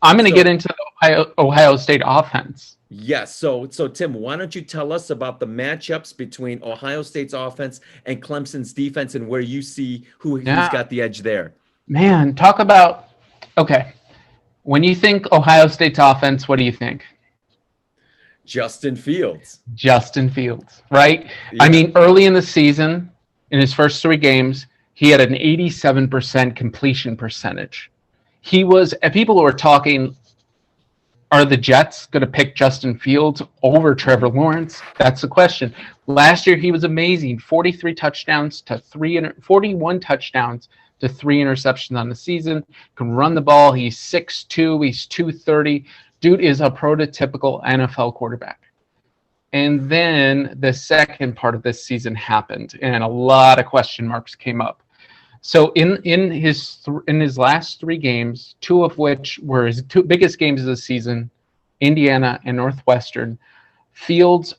I'm going to get So into the Ohio State offense. yes, so Tim, why don't you tell us about the matchups between Ohio State's offense and Clemson's defense and where you see who's Yeah, got the edge there? man, talk about okay. When you think Ohio State's offense, what do you think? Justin Fields. Justin Fields, right? I Yeah. mean, early in the season, in his first 3 games, he had an 87% completion percentage. He was, and people were talking, are the Jets going to pick Justin Fields over Trevor Mhm. Lawrence? That's the question. Last year, he was amazing 43 touchdowns to 41 touchdowns to 3 interceptions on the season. Can run the ball. He's 6'2, he's 230. Dude is a prototypical NFL quarterback. And then the second part of this season happened, and a lot of question marks came up. So in his last 3 games, 2 of which were his 2 biggest games of the season, Indiana and Northwestern, Fields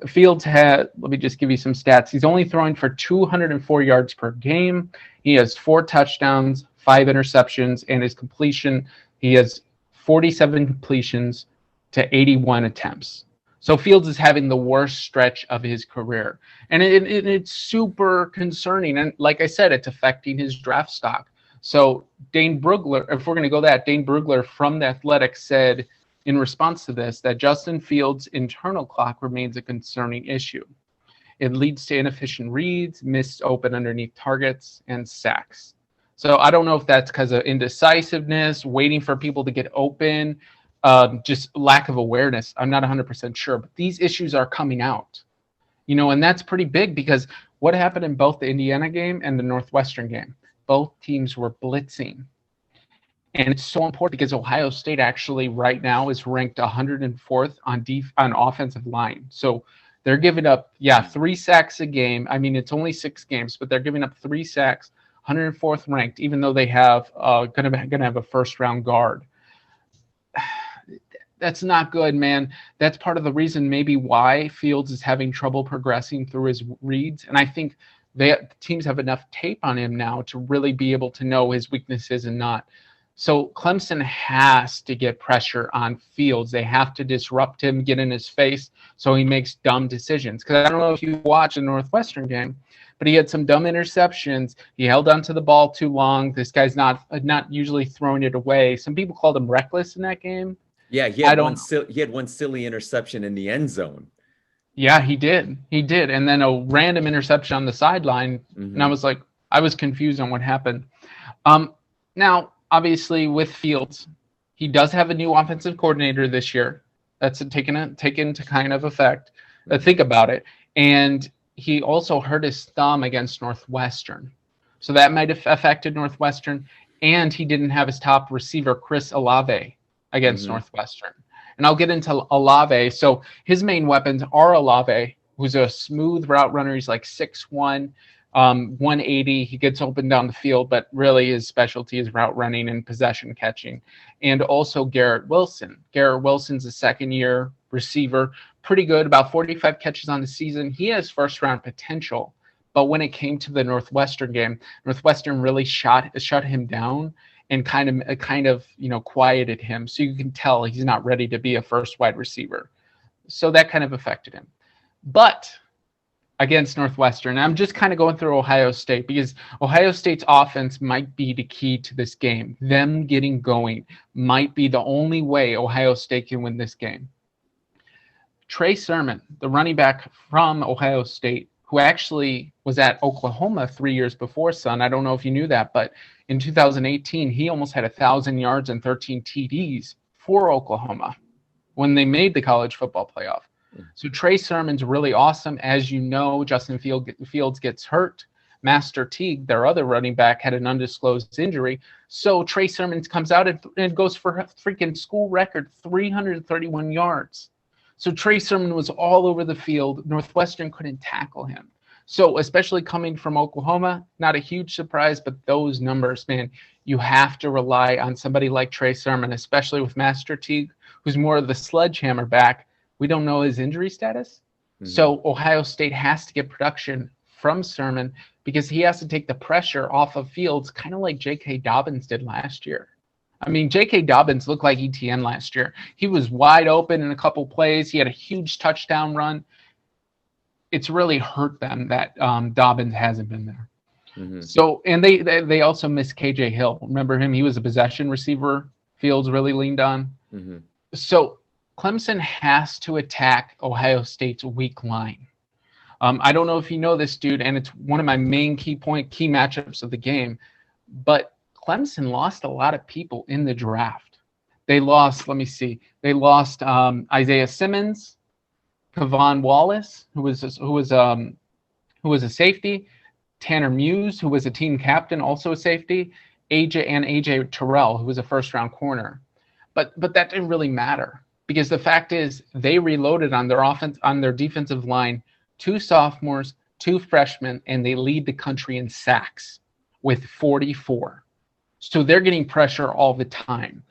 Fields had. Let me just give you some stats. He's only throwing for 204 yards per game. He has 4 touchdowns, 5 interceptions, and his completion. He has 47 completions to 81 attempts. So Fields is having the worst stretch of his career, and it's super concerning. And like I said, it's affecting his draft stock. So Dane Brugler, if we're going to go that, Dane Brugler from the Athletic said in response to this that Justin Fields' internal clock remains a concerning issue. It leads to inefficient reads, missed open underneath targets, and sacks. So I don't know if that's because of indecisiveness, waiting for people to get open, just lack of awareness. I'm not 100% sure, but these issues are coming out. And that's pretty big because what happened in both the Indiana game and the Northwestern game? Both teams were blitzing. And it's so important because Ohio State actually right now is ranked 104th on offensive line. So they're giving up, 3 sacks a game. I mean, it's only 6 games, but they're giving up 3 sacks, 104th ranked, even though they have gonna have a first round guard. That's not good, man. That's part of the reason maybe why Fields is having trouble progressing through his reads. And I think teams have enough tape on him now to really be able to know his weaknesses and not. So Clemson has to get pressure on Fields. They have to disrupt him, get in his face so he makes dumb decisions. Because I don't know if you watched the Northwestern game, but he had some dumb interceptions. He held onto the ball too long. This guy's not usually throwing it away. Some people called him reckless in that game. Yeah, he I had one don't. silly, he had one silly interception in the end zone. Yeah, he did. He did. And then a random interception on the sideline. And I Hmm. was like, I was confused on what happened. Now, obviously, with Fields, he does have a new offensive coordinator this year. That's taken to kind of effect. Think Hmm. about it. And he also hurt his thumb against Northwestern. So that might have affected Northwestern. And he didn't have his top receiver, Chris Olave, against Hmm. Northwestern. And I'll get into Olave. So his main weapons are Olave, who's a smooth route runner. He's like 6'1", 180. He gets open down the field, but really his specialty is route running and possession catching. And also Garrett Wilson. Garrett Wilson's a second-year receiver, pretty good, about 45 catches on the season. He has first-round potential. But when it came to the Northwestern game, Northwestern really shut him down and kind of quieted him. So you can tell he's not ready to be a first wide receiver. So that kind of affected him. But against Northwestern, I'm just kind of going through Ohio State because Ohio State's offense might be the key to this game. Them getting going might be the only way Ohio State can win this game. Trey Sermon, the running back from Ohio State, who actually was at Oklahoma 3 years before, son. I don't know if you knew that, but in 2018, he almost had 1,000 yards and 13 TDs for Oklahoma when they made the college football playoff. So Trey Sermon's really awesome. As you know, Justin Fields gets hurt. Master Teague, their other running back, had an undisclosed injury. So Trey Sermon comes out and goes for a freaking school record 331 yards. So Trey Sermon was all over the field. Northwestern couldn't tackle him. So especially coming from Oklahoma, not a huge surprise, but those numbers, man, you have to rely on somebody like Trey Sermon, especially with Master Teague, who's more of the sledgehammer back. We don't know his injury status. Hmm. So Ohio State has to get production from Sermon because he has to take the pressure off of Fields, kind of like J.K. Dobbins did last year. I mean, J.K. Dobbins looked like ETN last year. He was wide open in a couple plays. He had a huge touchdown run. It's really hurt them that Dobbins hasn't been there. Mm-hmm. So, and they also missed KJ Hill. Remember him? He was a possession receiver. Fields really leaned on. Mm-hmm. So Clemson has to attack Ohio State's weak line. I don't know if you know this, dude, and it's one of my main key matchups of the game. But Clemson lost a lot of people in the draft. They lost. Let me see. They lost Isaiah Simmons, Kavon Wallace, who was a safety. Tanner Muse, who was a team captain, also a safety, AJ Terrell, who was a first-round corner. But that didn't really matter because the fact is they reloaded on their defensive line, 2 sophomores, 2 freshmen, and they lead the country in sacks with 44. So they're getting pressure all the time.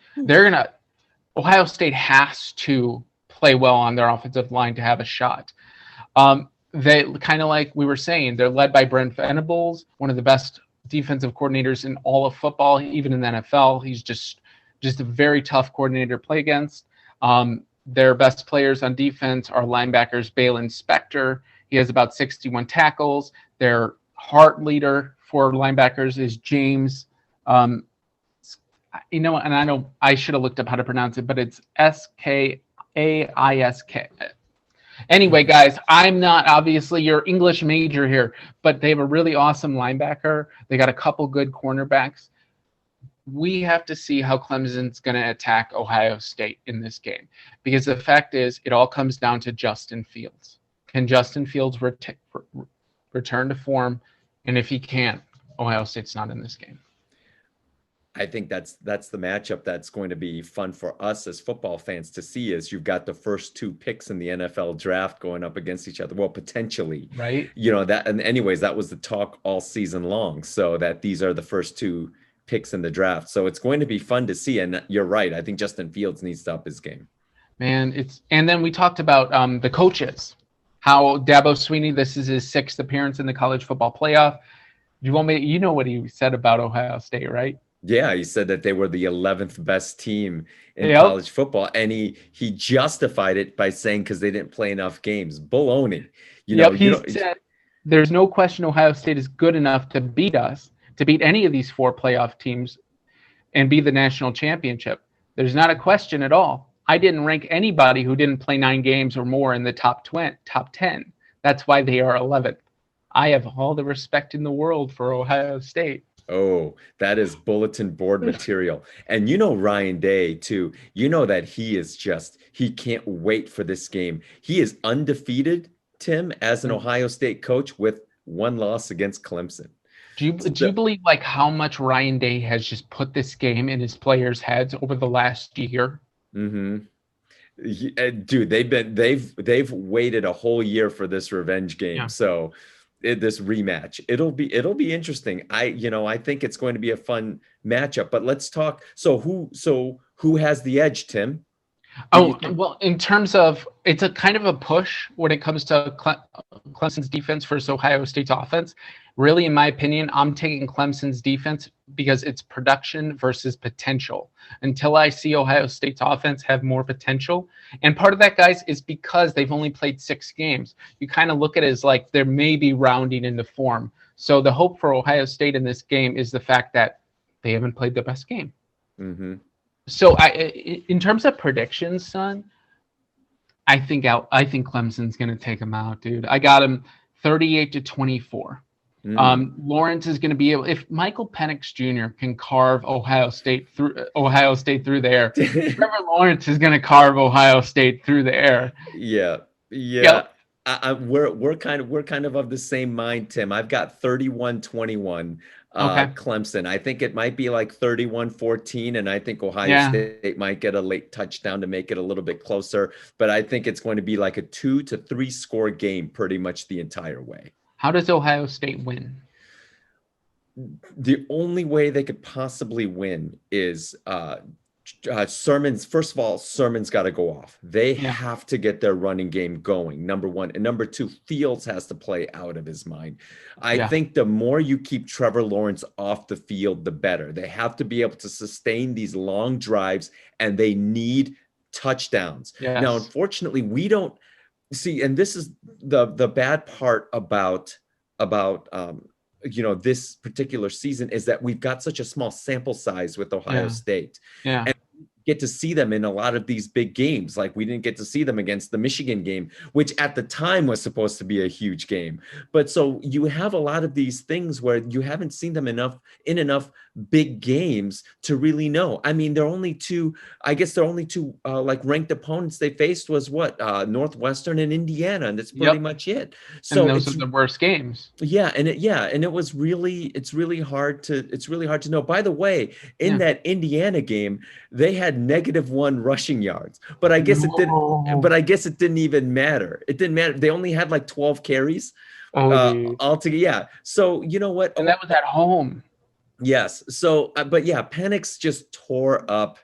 Ohio State has to play well on their offensive line to have a shot. They kind of like we were saying, they're led by Brent Venables, one of the best defensive coordinators in all of football, even in the NFL. He's just a very tough coordinator to play against. Their best players on defense are linebackers Balin Spector. He has about 61 tackles. Their heart leader for linebackers is James. And I know I should have looked up how to pronounce it, but it's Skaisk. Anyway, guys, I'm not obviously your English major here, but they have a really awesome linebacker. They got a couple good cornerbacks. We have to see how Clemson's going to attack Ohio State in this game because the fact is it all comes down to Justin Fields. Can Justin Fields return to form? And if he can't, Ohio State's not in this game. I think that's the matchup that's going to be fun for us as football fans to see is you've got the first 2 picks in the NFL draft going up against each other. Well, potentially, right? That, and anyways, that was the talk all season long. So that these are the first 2 picks in the draft. So it's going to be fun to see. And you're right. I think Justin Fields needs to up his game. Man, and then we talked about the coaches, how Dabo Swinney, this is his 6th appearance in the college football playoff. You know what he said about Ohio State, right? Yeah, he said that they were the 11th best team in college football, and he justified it by saying because they didn't play enough games. Baloney. He said there's no question Ohio State is good enough to beat us, to beat any of these 4 playoff teams and be the national championship. There's not a question at all. I didn't rank anybody who didn't play 9 games or more in the top 10. That's why they are 11th. I have all the respect in the world for Ohio State. Oh, that is bulletin board material. And Ryan Day too, that he can't wait for this game. He is undefeated, Tim, as an Ohio State coach with 1 loss against Clemson. Do you believe like how much Ryan Day has just put this game in his players' heads over the last year? Mm-hmm. Dude, they've waited a whole year for this revenge game. Yeah. So this rematch, it'll be interesting. I think it's going to be a fun matchup, but let's talk. So who has the edge, Tim? Well, in terms of, it's a kind of a push when it comes to Clemson's defense versus Ohio State's offense. Really, in my opinion, I'm taking Clemson's defense because it's production versus potential. Until I see Ohio State's offense have more potential. And part of that, guys, is because they've only played 6 games. You kind of look at it as like they're maybe rounding into form. So the hope for Ohio State in this game is the fact that they haven't played the best game. Mm-hmm. So in terms of predictions, son, I think Clemson's going to take them out, dude. I got him 38-24. Lawrence is going to be able, if Michael Penix Jr. can carve Ohio State through the air, Trevor Lawrence is going to carve Ohio State through the air. Yeah. Yep. We're kind of the same mind, Tim. I've got 31-21. Clemson. I think it might be like 31-14, and I think Ohio State might get a late touchdown to make it a little bit closer. But I think it's going to be like a 2 to 3 score game pretty much the entire way. How does Ohio State win? The only way they could possibly win is Sermon's, first of all, Sermon's got to go off. They Yeah. have to get their running game going, number one. And number two, Fields has to play out of his mind. I Yeah. think the more you keep Trevor Lawrence off the field, the better. They have to be able to sustain these long drives, and they need touchdowns. Now, Yes. unfortunately, we don't see, and this is the bad part about this particular season, is that we've got such a small sample size with Ohio Yeah. State. Yeah. And get to see them in a lot of these big games. Like we didn't get to see them against the Michigan game, which at the time was supposed to be a huge game. But so you have a lot of these things where you haven't seen them enough big games to really know. I mean, I guess they're only two like ranked opponents they faced was what, Northwestern and Indiana, and that's pretty Yep. much it. And So those are the worst games. yeah, and it's really hard to know. By the way, in that Indiana game, they had -1 rushing yards, but I guess it didn't. No. But I guess it didn't even matter. It didn't matter. They only had like 12 carries Oh, dude. altogether. Yeah. So you know what? And that was at home. Yes. So, but yeah, Penix just tore up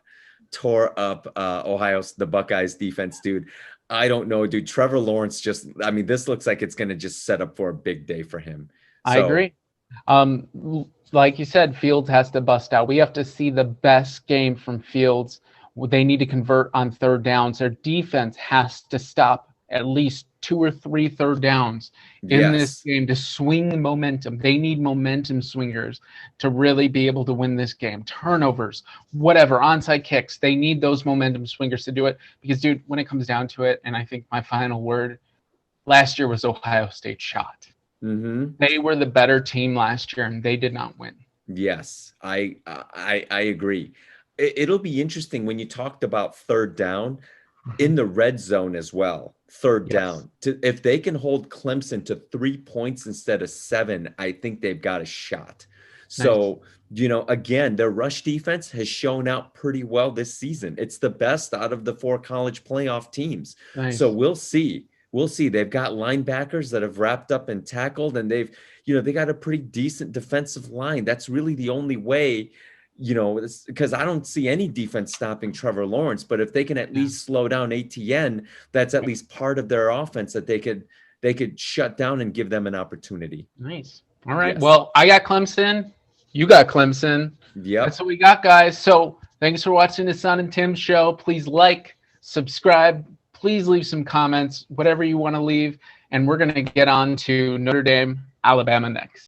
the Buckeyes defense, dude. I don't know, dude. Trevor Lawrence I mean, this looks like it's going to just set up for a big day for him. I agree. Like you said, Fields has to bust out. We have to see the best game from Fields. They need to convert on third downs. Their defense has to stop at least 2 or 3 third downs in this game to swing the momentum. They need momentum swingers to really be able to win this game. Turnovers, whatever, onside kicks. They need those momentum swingers to do it because, dude, when it comes down to it, and I think my final word, last year was Ohio State's shot. Mm-hmm. They were the better team last year, and they did not win. Yes, I agree. It'll be interesting when you talked about third down in the red zone as well. Third down, if they can hold Clemson to 3 points instead of 7, I think they've got a shot. So, again, their rush defense has shown out pretty well this season. It's the best out of the 4 college playoff teams. Nice. So we'll see. They've got linebackers that have wrapped up and tackled, and they got a pretty decent defensive line. That's really the only way, because I don't see any defense stopping Trevor Lawrence. But if they can at least slow down ATN, that's at least part of their offense that they could shut down and give them an opportunity. Nice. All right. Yes. Well, I got Clemson. You got Clemson. Yeah. That's what we got, guys. So thanks for watching the Son and Tim show. Please like, subscribe. Please leave some comments, whatever you want to leave. And we're going to get on to Notre Dame, Alabama next.